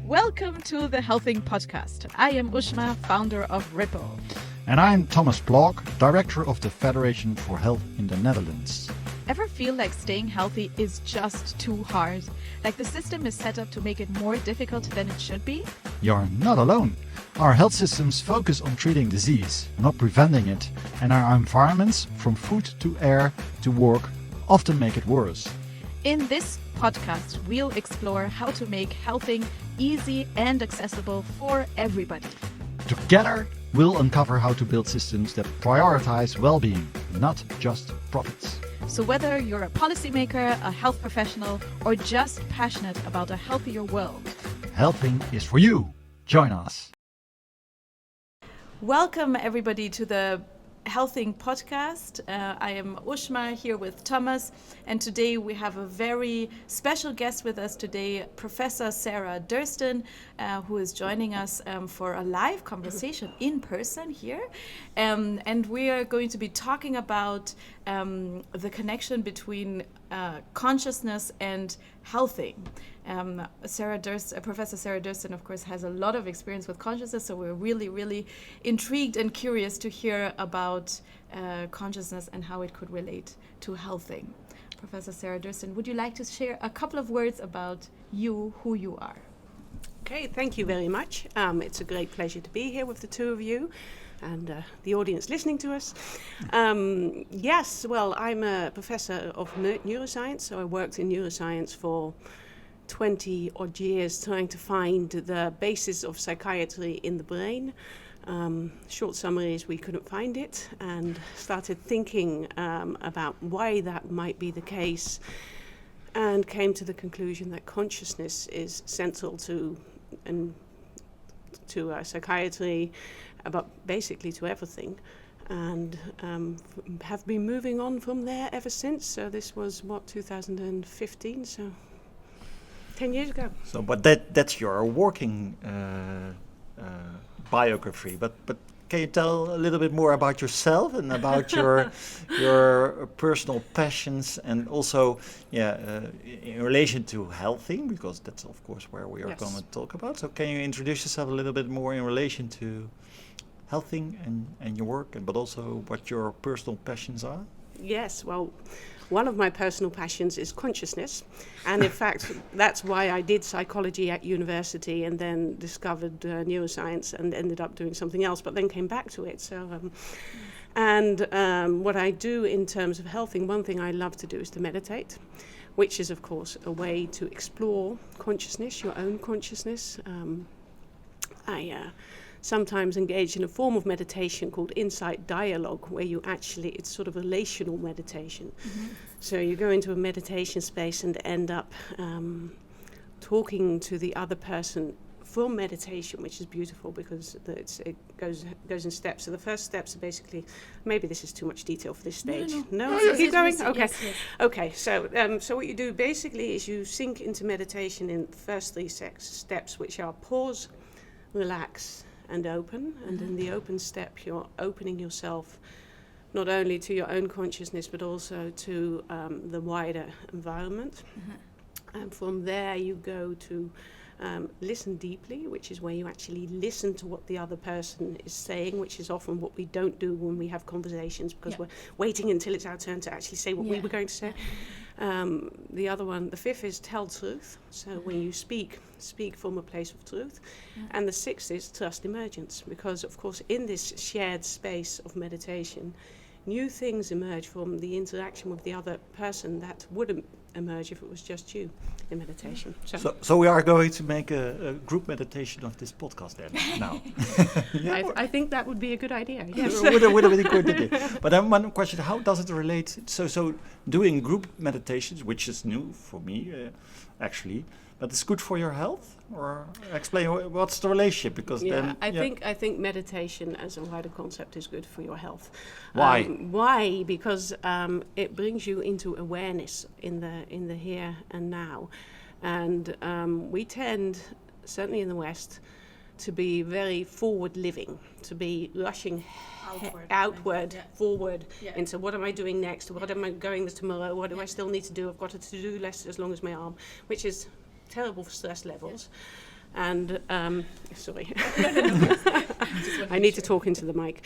Welcome to the Healthing Podcast. I am Ushma, founder of Ripple. And I'm Thomas Blok, director of the Federation for Health in the Netherlands. Ever feel like staying healthy is just too hard? Like the system is set up to make it more difficult than it should be? You're not alone. Our health systems focus on treating disease, not preventing it. And our environments, from food to air to work, often make it worse. In this podcast, we'll explore how to make healthing easy and accessible for everybody. Together, we'll uncover how to build systems that prioritize well-being, not just profits. So whether you're a policymaker, a health professional, or just passionate about a healthier world, Healthing is for you. Join us. welcome everybody to the Healthing Podcast. I am Ushma here with Thomas, and today we have a very special guest with us today, Professor Sarah Durston, who is joining us for a live conversation in person here. And we are going to be talking about the connection between consciousness and healthing. Professor Sarah Durston, of course, has a lot of experience with consciousness, so we're really intrigued and curious to hear about consciousness and how it could relate to healthing. Professor Sarah Durston, would you like to share a couple of words about you, who you are? Okay, thank you very much. It's a great pleasure to be here with the two of you and the audience listening to us. Yes, well, I'm a professor of neuroscience, so I worked in neuroscience for 20 odd years trying to find the basis of psychiatry in the brain. Short summary is we couldn't find it, and started thinking about why that might be the case, and came to the conclusion that consciousness is central to psychiatry, but basically to everything, and have been moving on from there ever since. So this was 2015, so 10 years ago. So, but that's your working biography. But can you tell a little bit more about yourself and about your personal passions, and also, in relation to healthing, because that's of course where we are Yes. going to talk about. So, can you introduce yourself a little bit more in relation to healthing and your work, but also what your personal passions are? Yes, well, one of my personal passions is consciousness, and in fact that's why I did psychology at university and then discovered neuroscience and ended up doing something else, but then came back to it. So what I do in terms of healthing, one thing I love to do is to meditate, which is of course a way to explore consciousness, your own consciousness. I sometimes engage in a form of meditation called insight dialogue, where it's sort of relational meditation. Mm-hmm. So you go into a meditation space and end up talking to the other person from meditation, which is beautiful because it goes in steps. So the first steps are basically, maybe this is too much detail for this stage. No? Keep going? Okay. Yes. Okay, so what you do basically is you sink into meditation in the first three steps, which are pause, relax, and open. And in the open step, you're opening yourself not only to your own consciousness, but also to the wider environment. And from there, you go to listen deeply, which is where you actually listen to what the other person is saying, which is often what we don't do when we have conversations, because we're waiting until it's our turn to actually say what we were going to say. The fifth is tell truth. So when you speak from a place of truth. And the sixth is trust emergence, because of course in this shared space of meditation, new things emerge from the interaction with the other person that wouldn't emerge if it was just you in meditation. So we are going to make a group meditation of this podcast then now. I think that would be a good idea. Yes. would have been a good idea. But then one question: how does it relate? So doing group meditations, which is new for me, actually, but it's good for your health. Or explain what's the relationship? Because I think meditation as a wider concept is good for your health. Why? Why? Because it brings you into awareness in the here and now, and we tend, certainly in the West, to be very forward living, to be rushing outward, forward into what am I doing next? What am I going tomorrow? What do I still need to do? I've got a to-do list as long as my arm, which is terrible for stress levels. And sorry, I need to talk into the mic.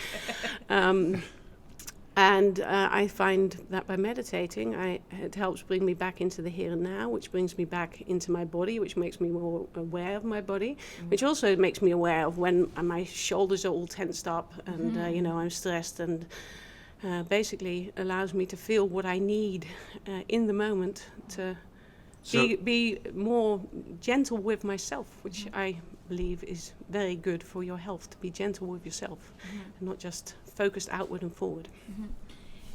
And I find that by meditating, it helps bring me back into the here and now, which brings me back into my body, which makes me more aware of my body, which also makes me aware of when my shoulders are all tensed up and, I'm stressed, and basically allows me to feel what I need in the moment to be more gentle with myself, which I believe is very good for your health, to be gentle with yourself and not just focused outward and forward.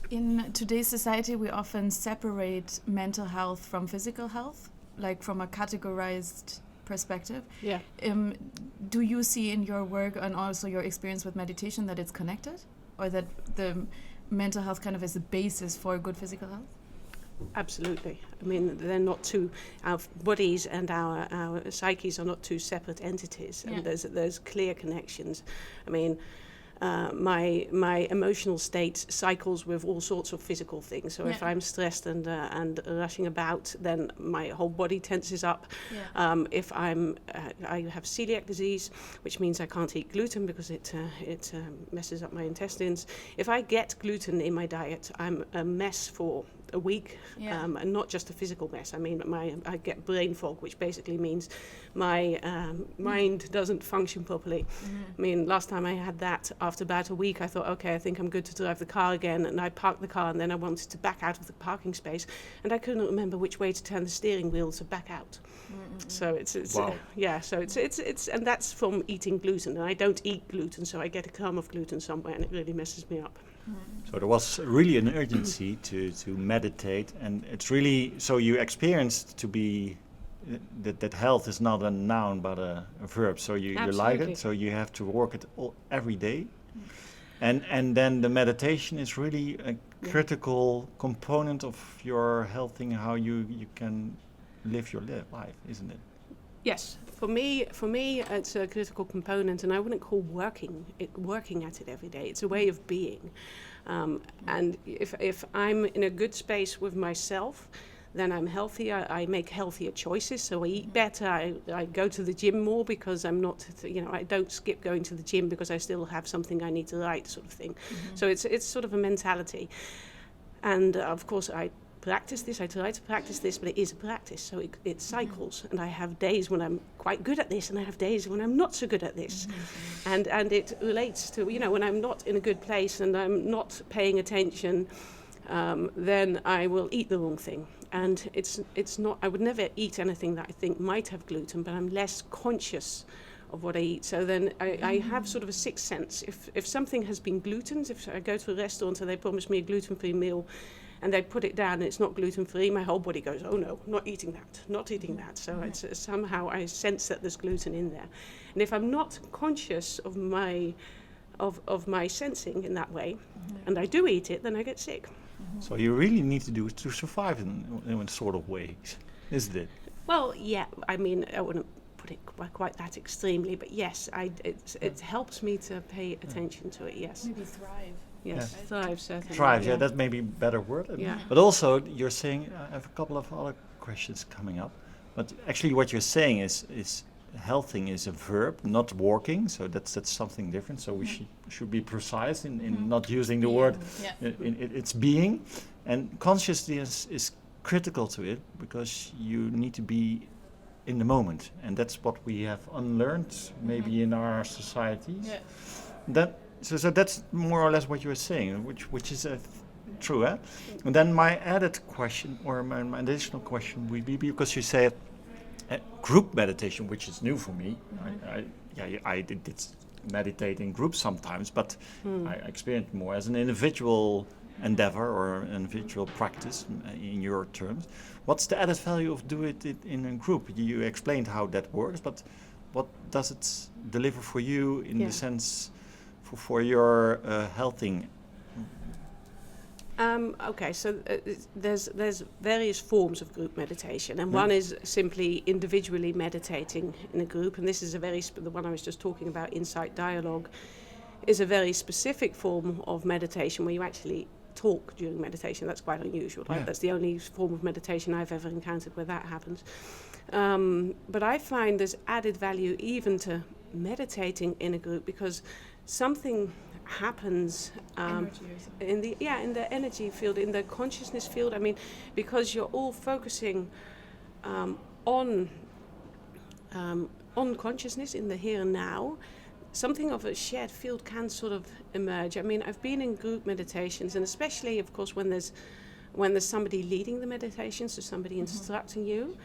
In today's society, we often separate mental health from physical health, like from a categorized perspective. Yeah. Do you see in your work and also your experience with meditation that it's connected, or that the mental health kind of is the basis for good physical health? Absolutely. I mean, they're not two. Our bodies and our psyches are not two separate entities, and there's clear connections. I mean, my emotional state cycles with all sorts of physical things. So if I'm stressed and rushing about, then my whole body tenses up. If I have celiac disease, which means I can't eat gluten because it messes up my intestines. If I get gluten in my diet, I'm a mess for a week, and not just a physical mess. I mean, I get brain fog, which basically means my mind doesn't function properly. I mean, last time I had that, after about a week, I thought, okay, I think I'm good to drive the car again, and I parked the car, and then I wanted to back out of the parking space, and I couldn't remember which way to turn the steering wheel to back out. So it's wow. So it's and that's from eating gluten, and I don't eat gluten, so I get a crumb of gluten somewhere, and it really messes me up. So there was really an urgency to meditate, and it's really, so you experienced to be that health is not a noun but a verb. So you like it, so you have to work it every day, and then the meditation is really a critical component of your health thing, how you can live your life, isn't it? Yes, for me, it's a critical component, and I wouldn't call working at it every day. It's a way of being, and if I'm in a good space with myself, then I'm healthier. I make healthier choices, so I eat better. I go to the gym more because I'm not, I don't skip going to the gym because I still have something I need to write, sort of thing. So it's sort of a mentality, and of course I practice this, I try to practice this, but it is a practice, so it cycles, and I have days when I'm quite good at this, and I have days when I'm not so good at this, and it relates to, when I'm not in a good place and I'm not paying attention, then I will eat the wrong thing, and it's not, I would never eat anything that I think might have gluten, but I'm less conscious of what I eat. So then I have sort of a sixth sense. If something has been glutened, if I go to a restaurant and they promise me a gluten-free meal, and they put it down and it's not gluten-free, my whole body goes, oh no, not eating that. So it's somehow I sense that there's gluten in there. And if I'm not conscious of my sensing in that way, and I do eat it, then I get sick. So you really need to do it to survive in a sort of way, isn't it? Well, yeah, I mean, I wouldn't put it quite that extremely, but yes, it helps me to pay attention to it, yes. Maybe thrive. Yes, thrive, certainly. Thrive, yeah, that may be a better word. Yeah. But also, you're saying, I have a couple of other questions coming up, but actually what you're saying is healthing is a verb, not walking, so that's something different. So we should be precise in not using the word. It's being, and consciousness is critical to it, because you need to be in the moment, and that's what we have unlearned maybe in our societies. So that's more or less what you were saying, which is true, eh? And then my added question, or my additional question would be, because you said group meditation, which is new for me. I did meditate in groups sometimes, but I experienced more as an individual endeavor or an individual practice in your terms. What's the added value of doing it in a group? You explained how that works, but what does it deliver for you in the sense for your healthing? Okay, so there's various forms of group meditation, and one is simply individually meditating in a group, and this is the one I was just talking about, insight dialogue, is a very specific form of meditation where you actually talk during meditation. That's quite unusual, right? That's the only form of meditation I've ever encountered where that happens. But I find there's added value even to meditating in a group, because something happens in the energy field, in the consciousness field. I mean, because you're all focusing on consciousness in the here and now, something of a shared field can sort of emerge. I mean, I've been in group meditations, and especially, of course, when there's somebody leading the meditation, so somebody instructing you.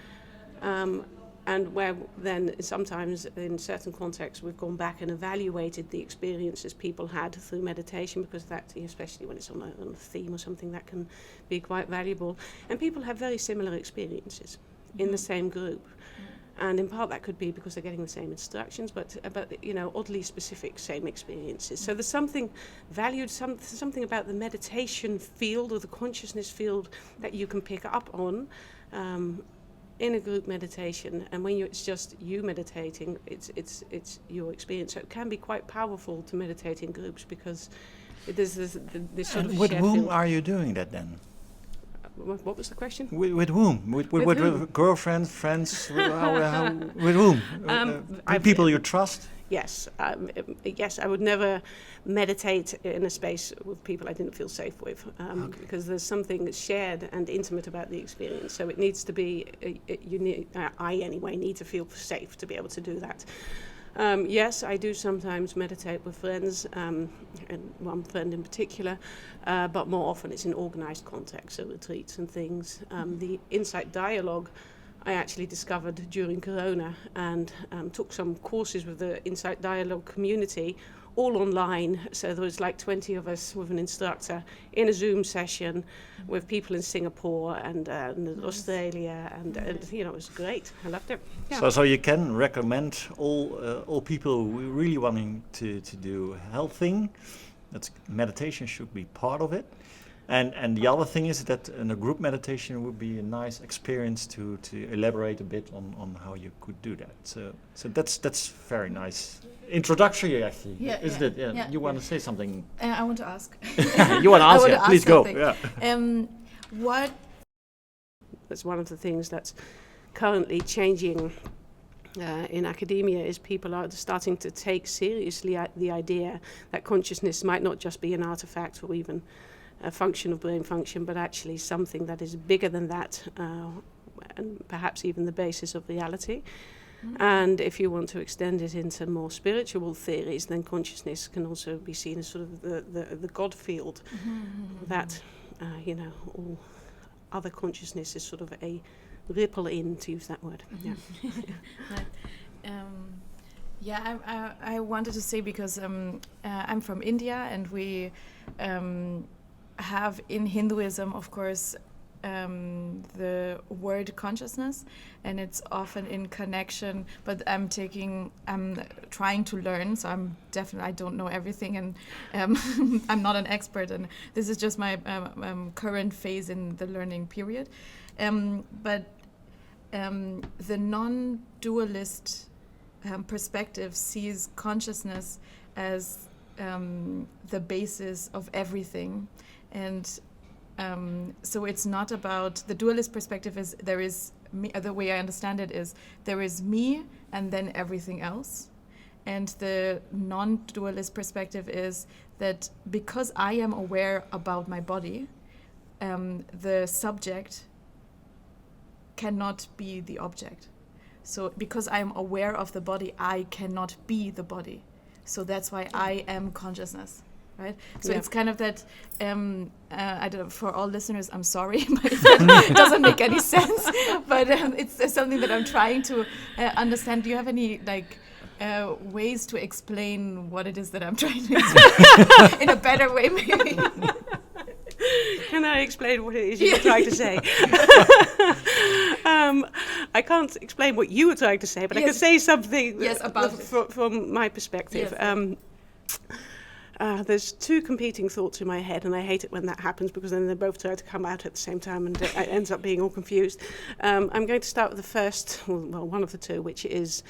And where then sometimes in certain contexts we've gone back and evaluated the experiences people had through meditation, because that, especially when it's on a theme or something, that can be quite valuable. And people have very similar experiences in the same group. And in part that could be because they're getting the same instructions, but oddly specific same experiences. So there's something valued, something about the meditation field or the consciousness field that you can pick up on in a group meditation. And when it's just you meditating, it's your experience. So it can be quite powerful to meditate in groups, because there's this sort of with shared whom field. are you doing that then? What was the question? With whom? With whom? Girlfriends, friends? how, with whom? People you trust? Yes, yes. I would never meditate in a space with people I didn't feel safe with, because there's something shared and intimate about the experience. So it needs to be. I anyway need to feel safe to be able to do that. Yes, I do sometimes meditate with friends, and one friend in particular, but more often it's in organised contexts, so retreats and things. The insight dialogue I actually discovered during Corona, and took some courses with the insight dialogue community, all online. So there was like 20 of us with an instructor in a Zoom session with people in Singapore and Australia, and it was great. I loved it. Yeah. So you can recommend all people who really wanting to do health thing. That's meditation should be part of it. And the other thing is that in a group meditation would be a nice experience to elaborate a bit on how you could do that. So that's very nice. Introductory, actually, isn't it? Yeah. You want to say something? I want to ask. You want to ask? Yeah, please go. Something. Yeah. What? That's one of the things that's currently changing in academia, is people are starting to take seriously the idea that consciousness might not just be an artifact or even a function of brain function, but actually something that is bigger than that, and perhaps even the basis of reality. And if you want to extend it into more spiritual theories, then consciousness can also be seen as sort of the God field, that all other consciousness is sort of a ripple in, to use that word. Yeah. I wanted to say, because I'm from India, and we have in Hinduism, of course, the word consciousness, and it's often in connection, but I'm trying to learn, so I don't know everything, and I'm not an expert, and this is just my current phase in the learning period. But the non-dualist perspective sees consciousness as the basis of everything. And so it's not about, the dualist perspective is there is me, the way I understand it is there is me and then everything else. And the non-dualist perspective is that because I am aware about my body, the subject cannot be the object. So because I am aware of the body, I cannot be the body. So that's why I am consciousness. Right? So it's kind of that, I don't know, for all listeners, I'm sorry, but it doesn't make any sense. But it's something that I'm trying to understand. Do you have any ways to explain what it is that I'm trying to explain in a better way, maybe? Can I explain what it is you were trying to say? I can't explain what you were trying to say, but I can say something about from my perspective. Yes. There's two competing thoughts in my head, and I hate it when that happens, because then they both try to come out at the same time, and it ends up being all confused. I'm going to start with the first, one of the two, which is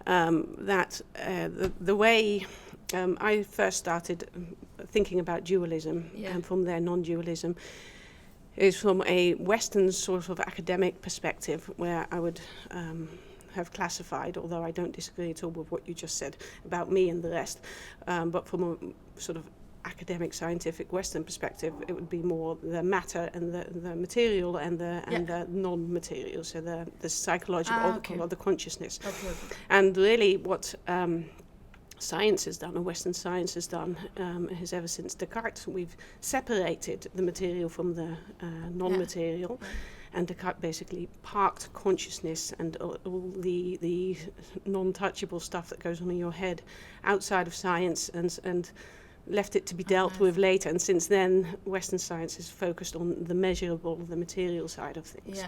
that the way I first started thinking about dualism, and from there non-dualism, is from a Western sort of academic perspective, where I would have classified, although I don't disagree at all with what you just said about me and the rest, but from a sort of academic, scientific Western perspective, it would be more the matter and the material and the non-material, so the psychological or the consciousness. Okay. And really what science has done, or Western science has done, is ever since Descartes, we've separated the material from the non-material. Yeah. And Descartes basically parked consciousness and all the non-touchable stuff that goes on in your head outside of science and left it to be dealt with later. And since then, Western science is focused on the measurable, the material side of things. Yeah.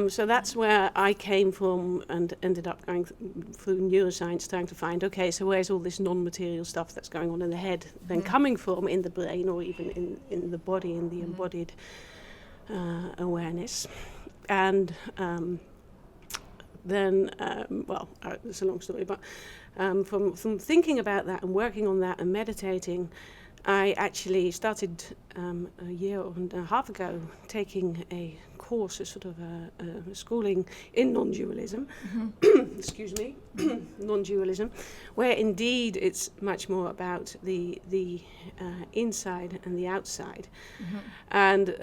So that's where I came from, and ended up going through neuroscience, trying to find, okay, so where's all this non-material stuff that's going on in the head then coming from, in the brain, or even in the body, in the embodied awareness. And then, it's a long story, but from thinking about that and working on that and meditating, I actually started a year and a half ago taking a course, a sort of a schooling in non-dualism, excuse me, non-dualism, where indeed it's much more about the inside and the outside. And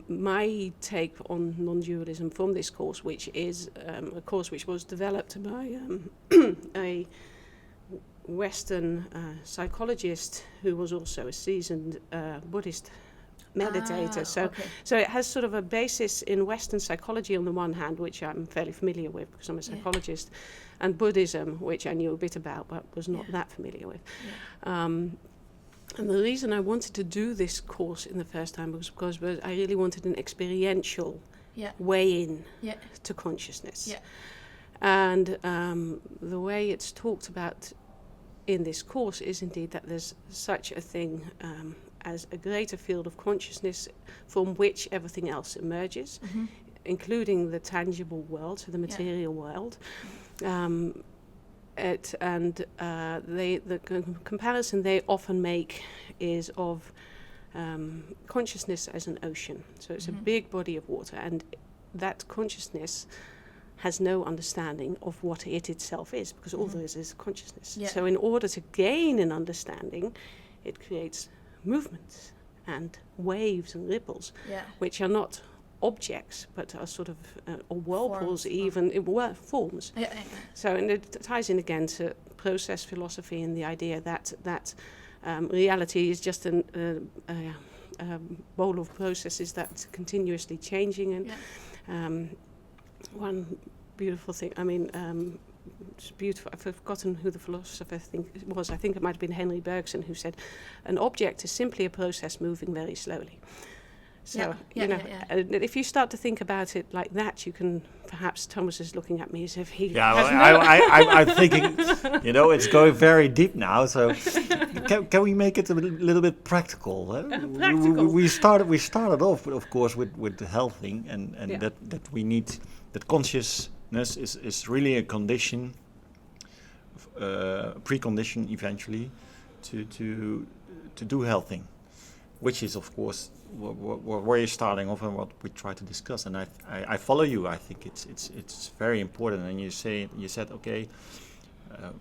my take on non-dualism from this course, which is a course which was developed by a Western psychologist who was also a seasoned Buddhist meditator. So it has sort of a basis in Western psychology on the one hand, which I'm fairly familiar with because I'm a psychologist, and Buddhism, which I knew a bit about but was not that familiar with. And the reason I wanted to do this course in the first time was because I really wanted an experiential way in to consciousness. And the way it's talked about in this course is indeed that there's such a thing as a greater field of consciousness from which everything else emerges, including the tangible world, so the material world. The comparison they often make is of consciousness as an ocean. So it's a big body of water, and that consciousness has no understanding of what it itself is, because all there is consciousness. So in order to gain an understanding, it creates movements and waves and ripples, which are not objects, but are sort of, or whirlpools even, forms. So, and it ties in again to process philosophy and the idea that reality is just a bowl of processes that's continuously changing. And one beautiful thing, it's beautiful. I've forgotten who the philosopher was. I think it might have been Henry Bergson, who said, an object is simply a process moving very slowly. So, if you start to think about it like that, you can, perhaps Thomas is looking at me as if he I'm thinking, it's going very deep now, so can we make it a little bit practical? Practical. We started off, of course, with the health thing, and that we need, that consciousness is really a condition, precondition eventually, to do health thing, which is, of course, where you're starting off and what we try to discuss. And I follow you. I think it's very important. And you said okay,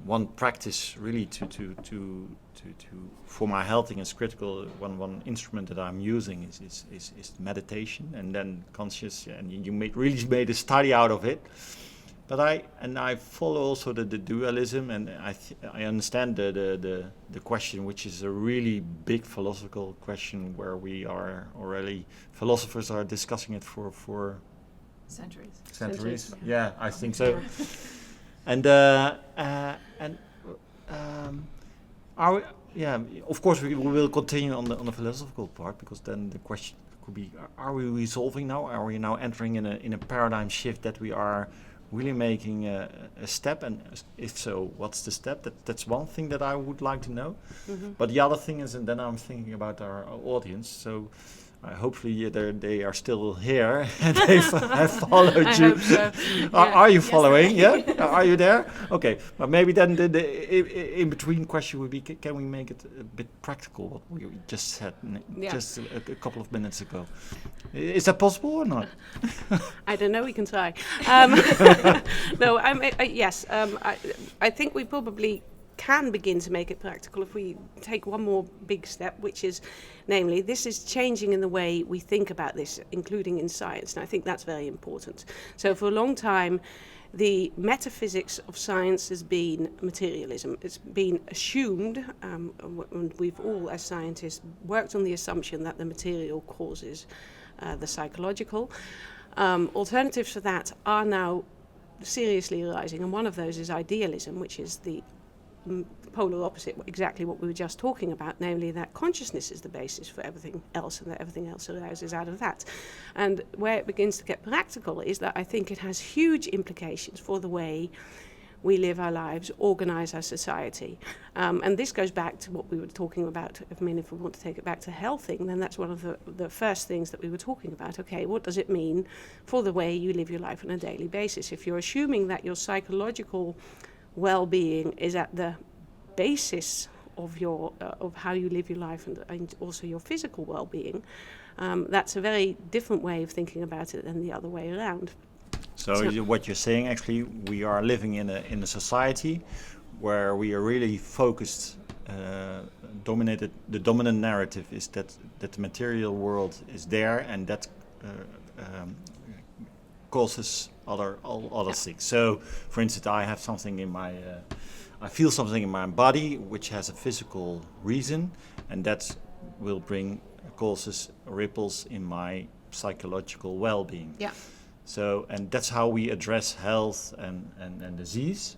one practice really to for my health is critical. One instrument that I'm using is meditation, and then conscious. And you really made a study out of it. But I follow also the dualism, and I understand the question, which is a really big philosophical question, where we are already, philosophers are discussing it for centuries. Yeah, I think so. And of course we will continue on the philosophical part, because then the question could be: are we resolving now? Are we now entering in a paradigm shift that we are really making a step, and if so, what's the step? That's one thing that I would like to know. But the other thing is, and then I'm thinking about our audience. So hopefully they are still here and have followed I you. hope so. Are you Yes, following? Yeah. Are you there? Okay. But maybe then the in between question would be: can we make it a bit practical? What we just said just a couple of minutes ago. Is that possible or not? I don't know. We can try. No, yes. I think we probably can begin to make it practical if we take one more big step, which is, namely, this is changing in the way we think about this, including in science. And I think that's very important. So for a long time, the metaphysics of science has been materialism. It's been assumed, and we've all, as scientists, worked on the assumption that the material causes the psychological. Alternatives for that are now seriously arising, and one of those is idealism, which is the polar opposite, exactly what we were just talking about, namely that consciousness is the basis for everything else and that everything else arises out of that. And where it begins to get practical is that I think it has huge implications for the way we live our lives, organize our society. And this goes back to what we were talking about. I mean, if we want to take it back to healthing, then that's one of the first things that we were talking about. Okay, what does it mean for the way you live your life on a daily basis? If you're assuming that your psychological well-being is at the basis of your of how you live your life and also your physical well-being, that's a very different way of thinking about it than the other way around. So what you're saying, actually, we are living in a society where we are really focused, the dominant narrative is that the material world is there, and that causes all other things. So, for instance, I have something in my, I feel something in my body which has a physical reason, and that will causes ripples in my psychological well-being. Yeah. So, and that's how we address health and disease.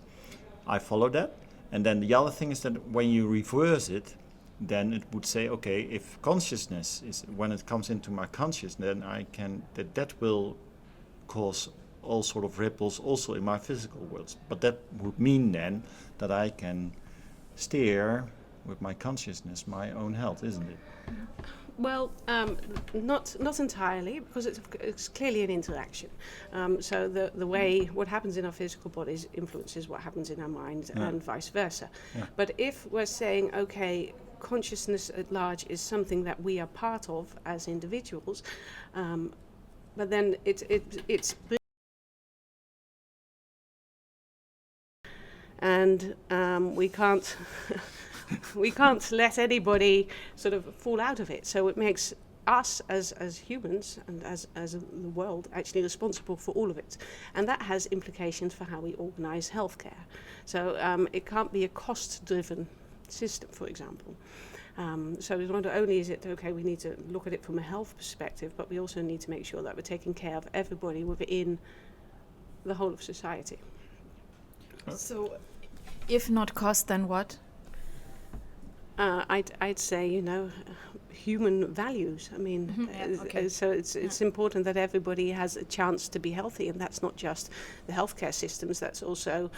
I follow that. And then the other thing is that when you reverse it, then it would say, okay, if consciousness is, when it comes into my consciousness, then I can, that will cause all sort of ripples also in my physical world. But that would mean then that I can steer with my consciousness my own health, isn't it? Well, not entirely, because it's clearly an interaction. So the way what happens in our physical bodies influences what happens in our mind, and vice versa. Yeah. But if we're saying, okay, consciousness at large is something that we are part of as individuals, but then it's and we can't. We can't let anybody sort of fall out of it. So it makes us as humans and as the world actually responsible for all of it. And that has implications for how we organize healthcare. So it can't be a cost-driven system, for example. So not only is it, okay, we need to look at it from a health perspective, but we also need to make sure that we're taking care of everybody within the whole of society. So if not cost, then what? I'd say, human values. I mean, okay. So it's important that everybody has a chance to be healthy, and that's not just the healthcare systems. That's also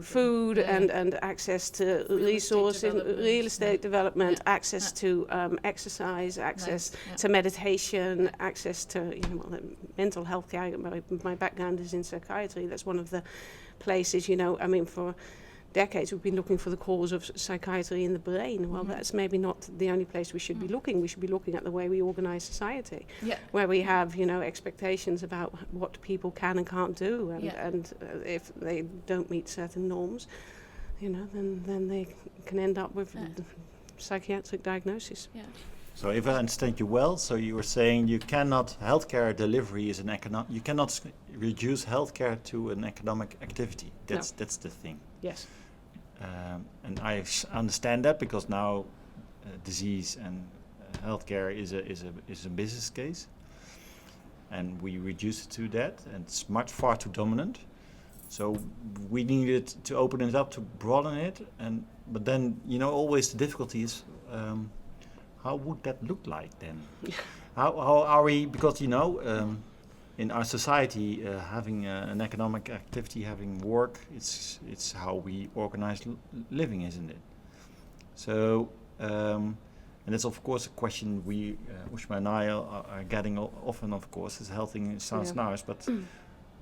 food and access to resources, real estate development, access to exercise, access to meditation, access to mental health care. My background is in psychiatry. That's one of the places. For decades we've been looking for the cause of psychiatry in the brain. Well, that's maybe not the only place we should be looking. We should be looking at the way we organize society, where we have expectations about what people can and can't do, and if they don't meet certain norms, then they can end up with psychiatric diagnosis. So if I understand you well, so you were saying healthcare delivery is you cannot reduce healthcare to an economic activity. That's the thing. Yes. And I understand that, because now disease and healthcare is a business case, and we reduce it to that, and it's far too dominant. So we needed to open it up, to broaden it, but then always the difficulty is how would that look like then? How are we? Because in our society, having an economic activity, having work, it's how we organize living, isn't it? So And that's of course a question we, Ushma and I, are getting often. Of course, is healthy sounds nice, but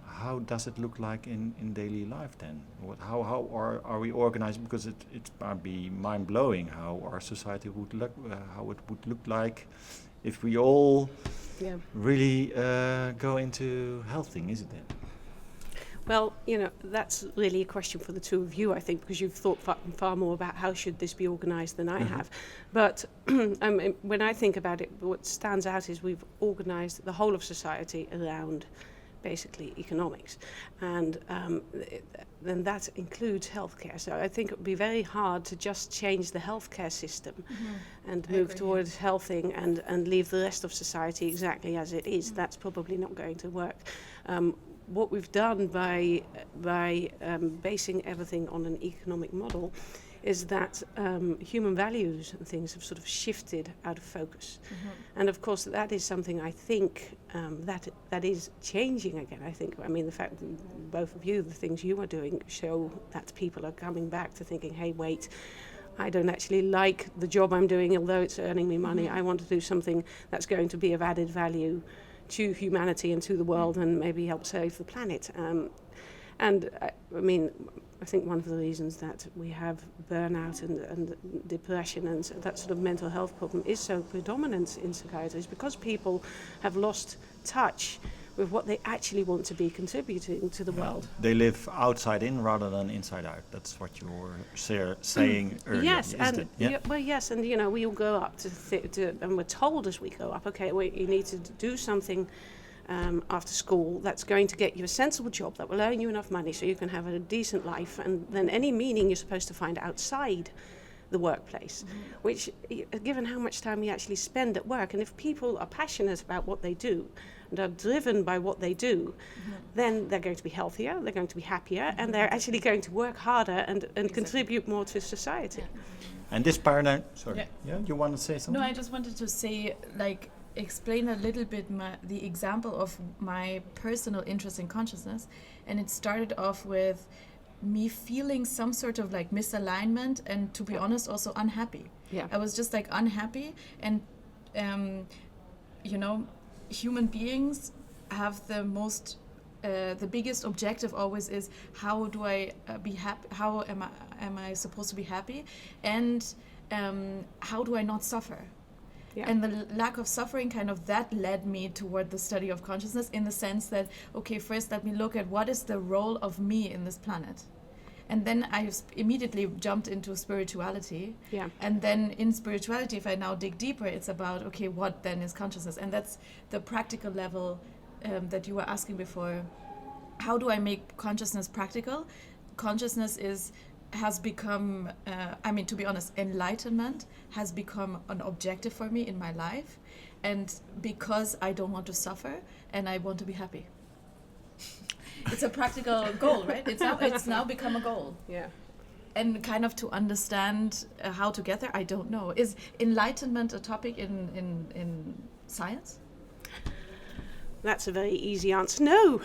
how does it look like in daily life then? How are we organized? Because it might be mind blowing how our society would look, how it would look like if we all really go into health thing, isn't it? Well, that's really a question for the two of you, I think, because you've thought far more about how should this be organised than I have. But when I think about it, what stands out is we've organised the whole of society around basically economics, and then that includes healthcare. So I think it would be very hard to just change the healthcare system and move towards healthing and leave the rest of society exactly as it is. That's probably not going to work. What we've done by basing everything on an economic model is that human values and things have sort of shifted out of focus. And of course that is something I think that is changing again. I mean the fact that both of you, the things you are doing show that people are coming back to thinking, hey, wait, I don't actually like the job I'm doing, although it's earning me money. I want to do something that's going to be of added value to humanity and to the world and maybe help save the planet. I think one of the reasons that we have burnout and depression and that sort of mental health problem is so predominant in psychiatry is because people have lost touch with what they actually want to be contributing to the world. They live outside in rather than inside out. That's what you were saying earlier. Yes, and yes, and we all grow up and we're told as we grow up, okay, you need to do something after school that's going to get you a sensible job that will earn you enough money so you can have a decent life, and then any meaning you're supposed to find outside the workplace, which, given how much time we actually spend at work, and if people are passionate about what they do and are driven by what they do, then they're going to be healthier, they're going to be happier, and they're actually going to work harder and contribute more to society. And this paradigm, you want to say something? No, I just wanted to say, explain a little bit the example of my personal interest in consciousness, and it started off with me feeling some sort of misalignment and, to be honest, also unhappy. I was just unhappy, and human beings have the biggest objective always is how do I be happy, how am I supposed to be happy, and how do I not suffer. And the lack of suffering that led me toward the study of consciousness, in the sense that, okay, first let me look at what is the role of me in this planet. And then I immediately jumped into spirituality. And then in spirituality, if I now dig deeper, it's about, okay, what then is consciousness? And that's the practical level that you were asking before. How do I make consciousness practical? Consciousness has become, to be honest, enlightenment has become an objective for me in my life, and because I don't want to suffer and I want to be happy. It's a practical goal, right? It's now become a goal. And to understand how to get there, I don't know. Is enlightenment a topic in science? That's a very easy answer. No,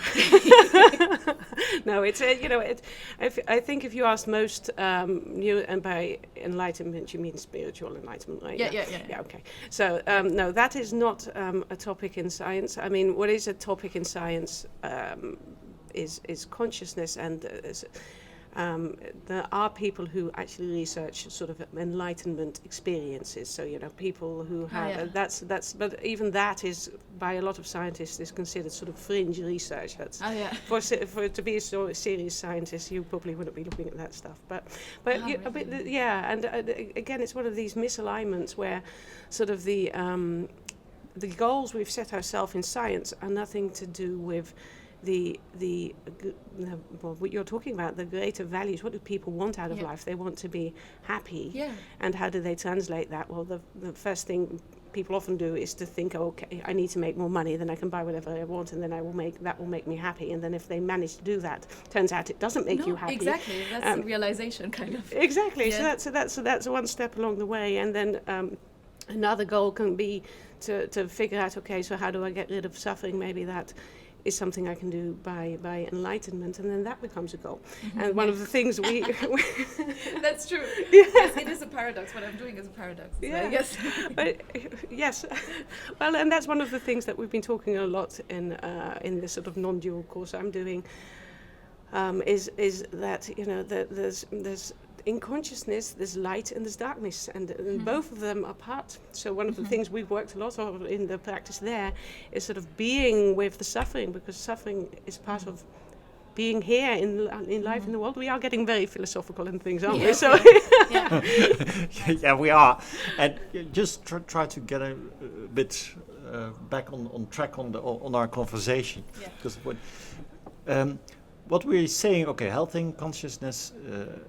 no. It's I think if you ask most and by enlightenment you mean spiritual enlightenment, right? Yeah. Okay. So no, that is not a topic in science. I mean, what is a topic in science is consciousness, and there are people who actually research sort of enlightenment experiences. So people who have that's. But even that is, by a lot of scientists, is considered sort of fringe research. That's for to be a sort of serious scientist, you probably wouldn't be looking at that stuff. But and again, it's one of these misalignments where sort of the goals we've set ourselves in science are nothing to do with what you're talking about, the greater values. What do people want out of life? They want to be happy. And how do they translate that? Well, the first thing people often do is to think, okay, I need to make more money, then I can buy whatever I want, and then that will make me happy. And then if they manage to do that, turns out it doesn't make you happy. Exactly, that's the realization Exactly. So that's one step along the way, and then another goal can be to figure out, okay, so how do I get rid of suffering? Maybe that is something I can do by enlightenment, and then that becomes a goal. And one of the things we That's true. Yes, it is a paradox. What I'm doing is a paradox. Yeah. Yes. But, yes. Well, and that's one of the things that we've been talking a lot in this sort of non-dual course I'm doing. Is that there's in consciousness there's light and there's darkness, and both of them are part. So one of the things we've worked a lot on in the practice there is sort of being with the suffering, because suffering is part of being here in life in the world. We are getting very philosophical and things, aren't we? So yeah, we are. And just try to get a bit back on track on our conversation, because what we're saying, okay, health and consciousness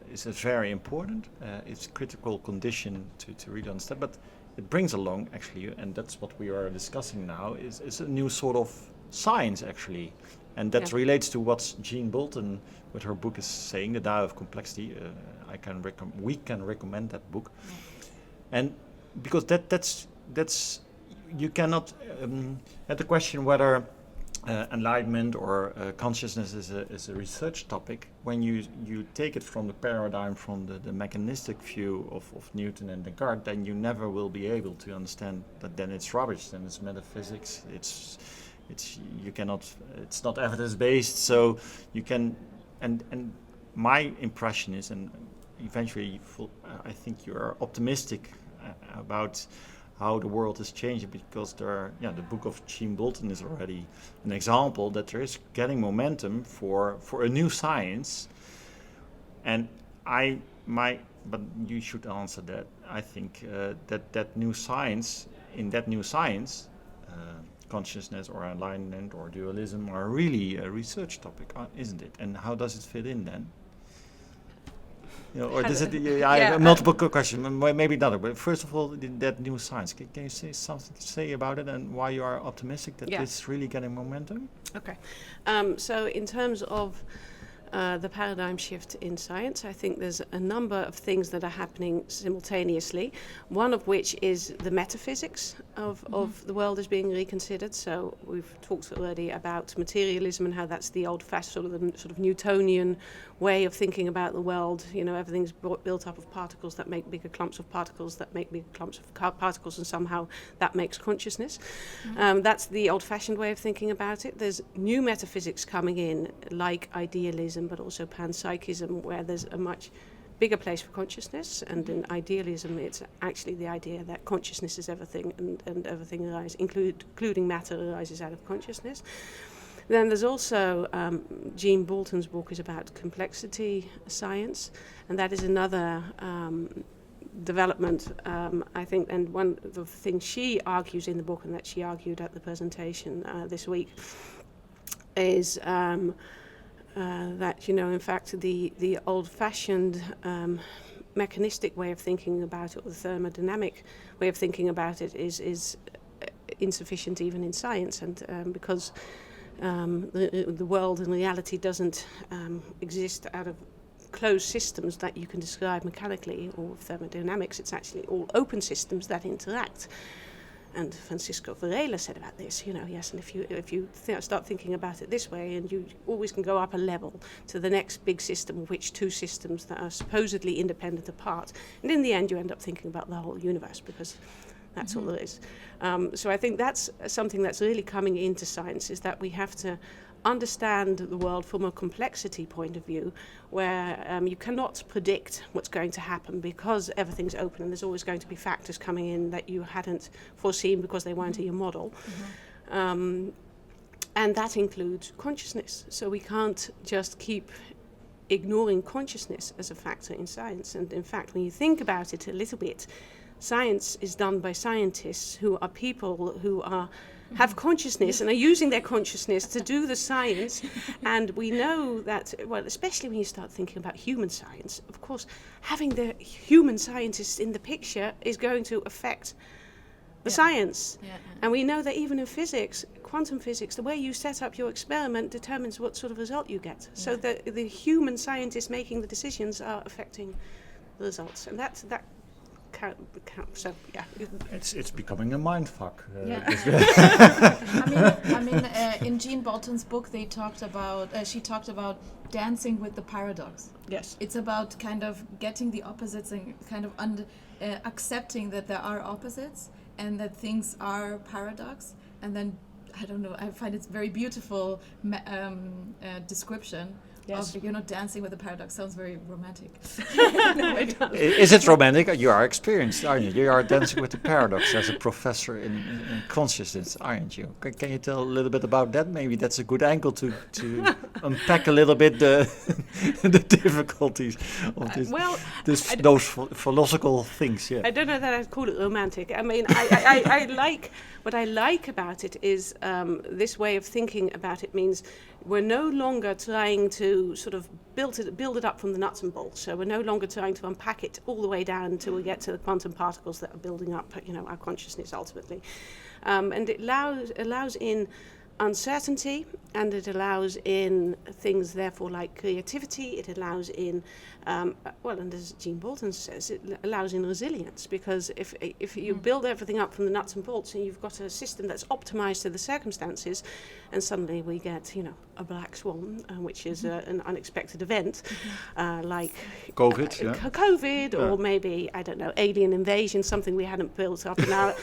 is very important. It's a critical condition to really understand, but it brings along, actually, and that's what we are discussing now, is a new sort of science, actually. And that relates to what Jean Bolton, with her book, is saying, The Tao of Complexity. We can recommend that book. And because that's you cannot, at the question whether enlightenment or consciousness is a research topic, when you take it from the paradigm, from the mechanistic view of Newton and Descartes, then you never will be able to understand that. Then it's rubbish, then it's metaphysics, it's you cannot, it's not evidence based. So you can, and my impression is, and eventually I think you are optimistic about how the world is changing, because the book of Jean Bolton is already an example that there is getting momentum for a new science. And but you should answer that. I think that new science, consciousness or enlightenment or dualism are really a research topic, isn't it? And how does it fit in then? Or does it? I have multiple questions, maybe another. But first of all, that new science. Can you say something to say about it, and why you are optimistic that it's really getting momentum? Okay. So in terms of the paradigm shift in science, I think there's a number of things that are happening simultaneously, one of which is the metaphysics of the world is being reconsidered. So we've talked already about materialism and how that's the old-fashioned sort of Newtonian way of thinking about the world. Everything's built up of particles that make bigger clumps of particles that make bigger clumps of particles, and somehow that makes consciousness. That's the old-fashioned way of thinking about it. There's new metaphysics coming in, like idealism, but also panpsychism, where there's a much bigger place for consciousness. And in idealism, it's actually the idea that consciousness is everything, and everything arises, including matter, arises out of consciousness. Then there's also Jean Bolton's book is about complexity science, and that is another development, I think. And one of the things she argues in the book, and that she argued at the presentation this week, is that in fact the old-fashioned mechanistic way of thinking about it, or the thermodynamic way of thinking about it, is insufficient even in science, and because the world and reality doesn't exist out of closed systems that you can describe mechanically or thermodynamics. It's actually all open systems that interact. And Francisco Varela said about this, yes, and if you start thinking about it this way, and you always can go up a level to the next big system, of which two systems that are supposedly independent apart, and in the end you end up thinking about the whole universe, because that's all there is. So I think that's something that's really coming into science, is that we have to understand the world from a complexity point of view, where you cannot predict what's going to happen, because everything's open and there's always going to be factors coming in that you hadn't foreseen because they weren't in your model. And that includes consciousness. So we can't just keep ignoring consciousness as a factor in science. And in fact, when you think about it a little bit, science is done by scientists who are people who have consciousness and are using their consciousness to do the science. And we know that, well, especially when you start thinking about human science, of course, having the human scientists in the picture is going to affect the science. And we know that even in physics, quantum physics, the way you set up your experiment determines what sort of result you get. So the human scientists making the decisions are affecting the results. And that So yeah, It's becoming a mind fuck. In Jean Bolton's book, they talked about. She talked about dancing with the paradox. yes, It's about kind of getting the opposites and kind of accepting that there are opposites and that things are paradox. And then, I don't know, I find it's very beautiful description Yes. of, dancing with the paradox. Sounds very romantic. no, it doesn't. Is it romantic? You are experienced, aren't you? You are dancing with the paradox as a professor in consciousness, aren't you? Can you tell a little bit about that? Maybe that's a good angle to unpack a little bit the difficulties of those philosophical things. Yeah. I don't know that I'd call it romantic. I mean, I like what I like about it is this way of thinking about it means we're no longer trying to sort of build it up from the nuts and bolts. So we're no longer trying to unpack it all the way down until we get to the quantum particles that are building up, our consciousness ultimately. And it allows in uncertainty, and it allows in things therefore like creativity. It allows in and as Jean Bolton says, it allows in resilience, because if you build everything up from the nuts and bolts and you've got a system that's optimized to the circumstances, and suddenly we get a black swan, which is an unexpected event, like COVID, or maybe, I don't know, alien invasion, something we hadn't built up in our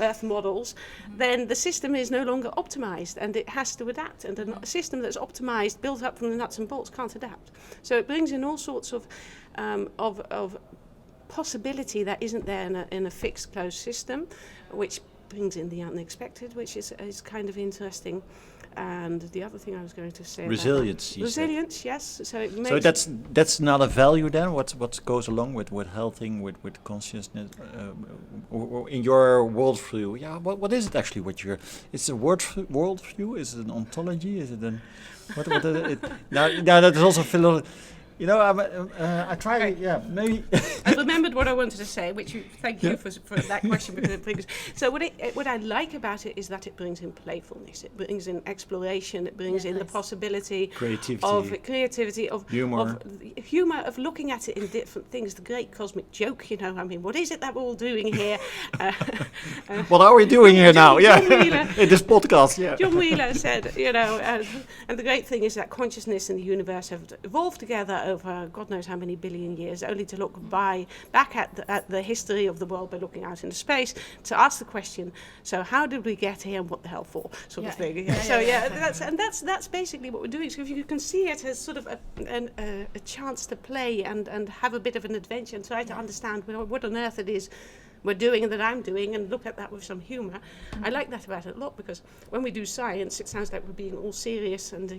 Earth models, then the system is no longer optimized and it has to adapt. And a system that's optimized, built up from the nuts and bolts, can't adapt. So it brings in all sorts of possibility that isn't there in a fixed, closed system, which brings in the unexpected, which is kind of interesting. And the other thing I was going to say resilience. Resilience, yes. So that's not a value then. What goes along with healthing, with consciousness, or in your worldview? Yeah. What is it actually? It's a worldview? Is it an ontology? Is it what? Now that is also philosophy. I try. Right. Yeah, maybe. I remembered what I wanted to say, thank you for that question, because it brings. So what I like about it is that it brings in playfulness, it brings in exploration, it brings in the possibility of creativity, of humor, of looking at it in different things. The great cosmic joke, what is it that we're all doing here? What are we doing here now? John Wheeler, in this podcast. Yeah. John Wheeler said, and the great thing is that consciousness and the universe have evolved together over God knows how many billion years, only to look back at the history of the world by looking out into space to ask the question, so how did we get here and what the hell for, sort of thing. That's basically what we're doing. So if you can see it as sort of a chance to play and have a bit of an adventure and try to understand what on earth it is we're doing and that I'm doing, and look at that with some humour. I like that about it a lot, because when we do science, it sounds like we're being all serious and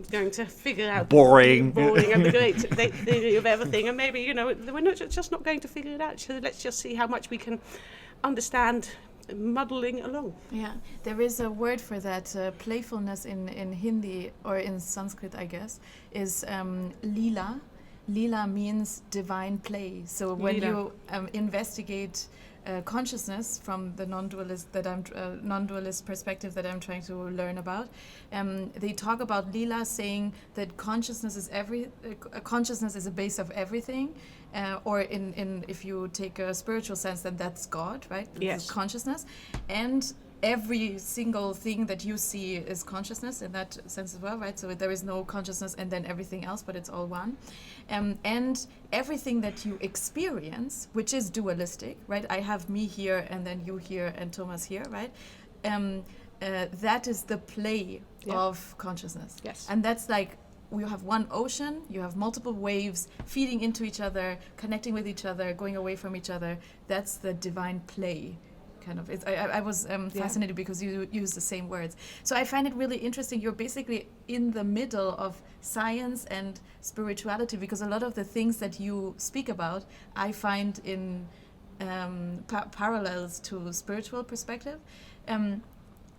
going to figure out boring and the great theory of everything, and maybe we're just not going to figure it out. So let's just see how much we can understand muddling along. Yeah, there is a word for that. Playfulness in Hindi or in Sanskrit, I guess, is lila. Lila means divine play. So when you investigate consciousness from the non-dualist perspective that I'm trying to learn about, they talk about lila, saying that consciousness is a base of everything, or in if you take a spiritual sense, then that's God, right? Yes. Consciousness, and every single thing that you see is consciousness in that sense as well, right? So there is no consciousness and then everything else, but it's all one. And everything that you experience, which is dualistic, right? I have me here and then you here and Thomas here, right? That is the play of consciousness. Yes. And that's like, you have one ocean, you have multiple waves feeding into each other, connecting with each other, going away from each other. That's the divine play. Kind of, I was fascinated because you use the same words. So I find it really interesting. You're basically in the middle of science and spirituality, because a lot of the things that you speak about, I find in parallels to spiritual perspective.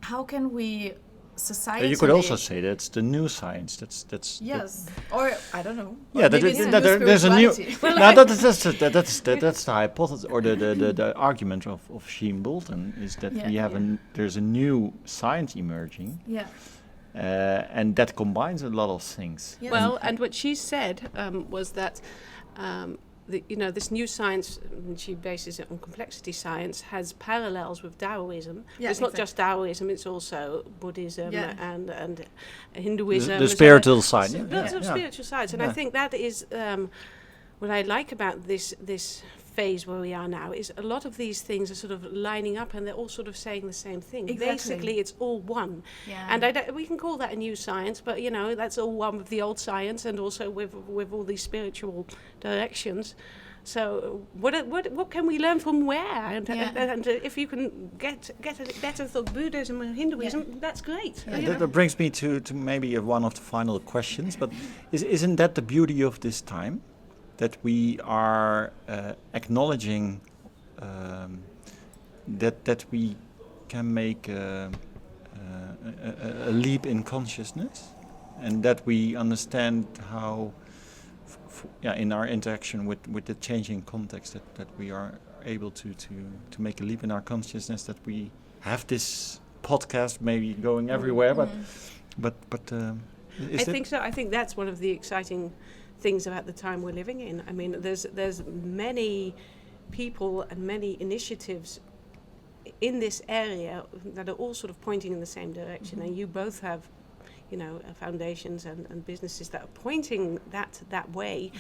How can we society? You could also say that's the new science. That's yes, or I don't know. Yeah, there's a new. That's the hypothesis, or the argument of Jean Bolton is that there's a new science emerging. Yeah. And that combines a lot of things. Yes. Well, and what she said was that this new science, and she bases it on complexity science, has parallels with Taoism. Yeah, It's not just Taoism; it's also Buddhism and Hinduism. The spiritual side. Lots of spiritual sides, and I think that is what I like about this phase where we are now. Is a lot of these things are sort of lining up, and they're all sort of saying the same thing. Exactly. Basically, it's all one. Yeah. And we can call that a new science, but that's all one with the old science, and also with all these spiritual directions. So what can we learn from where? And if you can get a better thought Buddhism and Hinduism, that's great. That brings me to maybe one of the final questions. But isn't that the beauty of this time? That we are acknowledging that we can make a leap in consciousness, and that we understand how, in our interaction with the changing context, that we are able to make a leap in our consciousness. That we have this podcast maybe going everywhere, but I think so. I think that's one of the exciting things about the time we're living in. I mean, there's many people and many initiatives in this area that are all sort of pointing in the same direction, and you both have foundations and businesses that are pointing that way.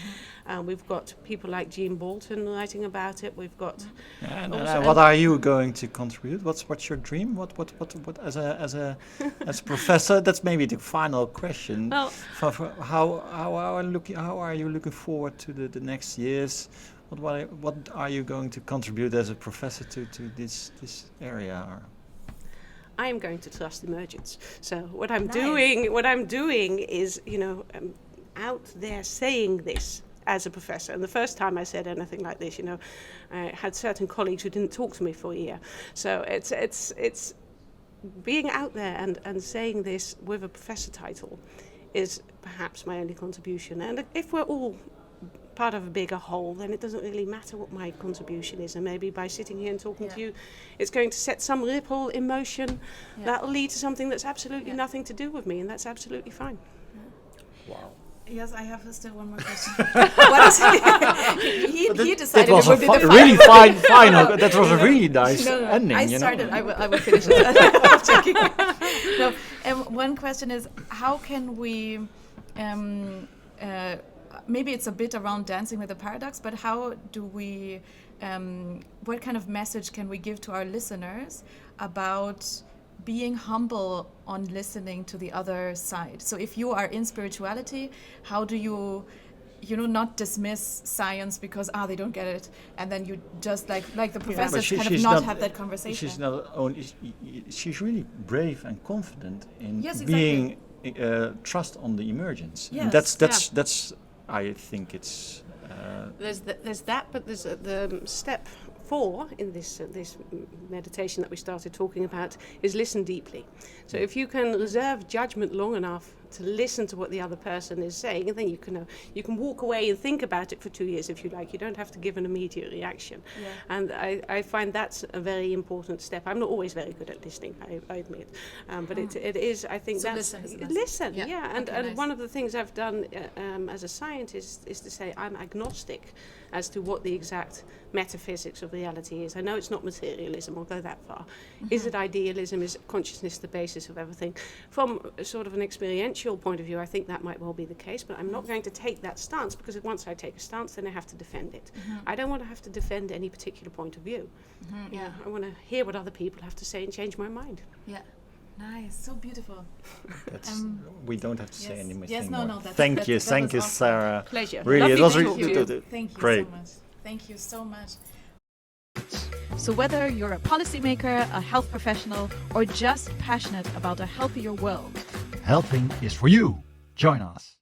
We've got people like Jean Bolton writing about it. We've got what are you going to contribute? What's your dream? What as a professor? That's maybe the final question. Well, how are you looking forward to the next years? What are you going to contribute as a professor to this area? I am going to trust emergence. So what I'm doing is, out there saying this as a professor. And the first time I said anything like this, I had certain colleagues who didn't talk to me for a year. So it's being out there and saying this with a professor title is perhaps my only contribution. And if we're all part of a bigger whole, then it doesn't really matter what my contribution is, and maybe by sitting here and talking to you, it's going to set some ripple in motion that'll lead to something that's absolutely nothing to do with me, and that's absolutely fine. Wow. Yes, I have still one more question. What is he decided it was it would be the really fine final. That was a really nice ending. I started. I will finish it. I'm joking. No, one question is, how can we? Maybe it's a bit around dancing with the paradox, but how do we? What kind of message can we give to our listeners about being humble on listening to the other side? So if you are in spirituality, how do you not dismiss science because they don't get it, and then you just like the professors kind of not have that conversation. She's not only she's really brave and confident in exactly. being trust on the emergence. Yes, and that's I think it's there's that, but there's the step 4 in this meditation that we started talking about is listen deeply. So if you can reserve judgment long enough to listen to what the other person is saying, and then you can walk away and think about it for 2 years if you like. You don't have to give an immediate reaction. Yeah. And I find that's a very important step. I'm not always very good at listening, I admit, but it is. I think so that's listen. Yeah. And nice. one of the things I've done as a scientist is to say I'm agnostic as to what the exact metaphysics of reality is. I know it's not materialism, I'll go that far. Is it idealism? Is consciousness the basis of everything? From sort of an experiential point of view, I think that might well be the case, but I'm not going to take that stance, because once I take a stance, then I have to defend it. I don't want to have to defend any particular point of view. I want to hear what other people have to say and change my mind. Yeah. Nice, so beautiful. We don't have to say anything more. No. Thank you, awesome. Sarah. Pleasure. Really, Lovely it was Thank you great. so much. Thank you so much. So whether you're a policymaker, a health professional, or just passionate about a healthier world, Healthing is for you. Join us.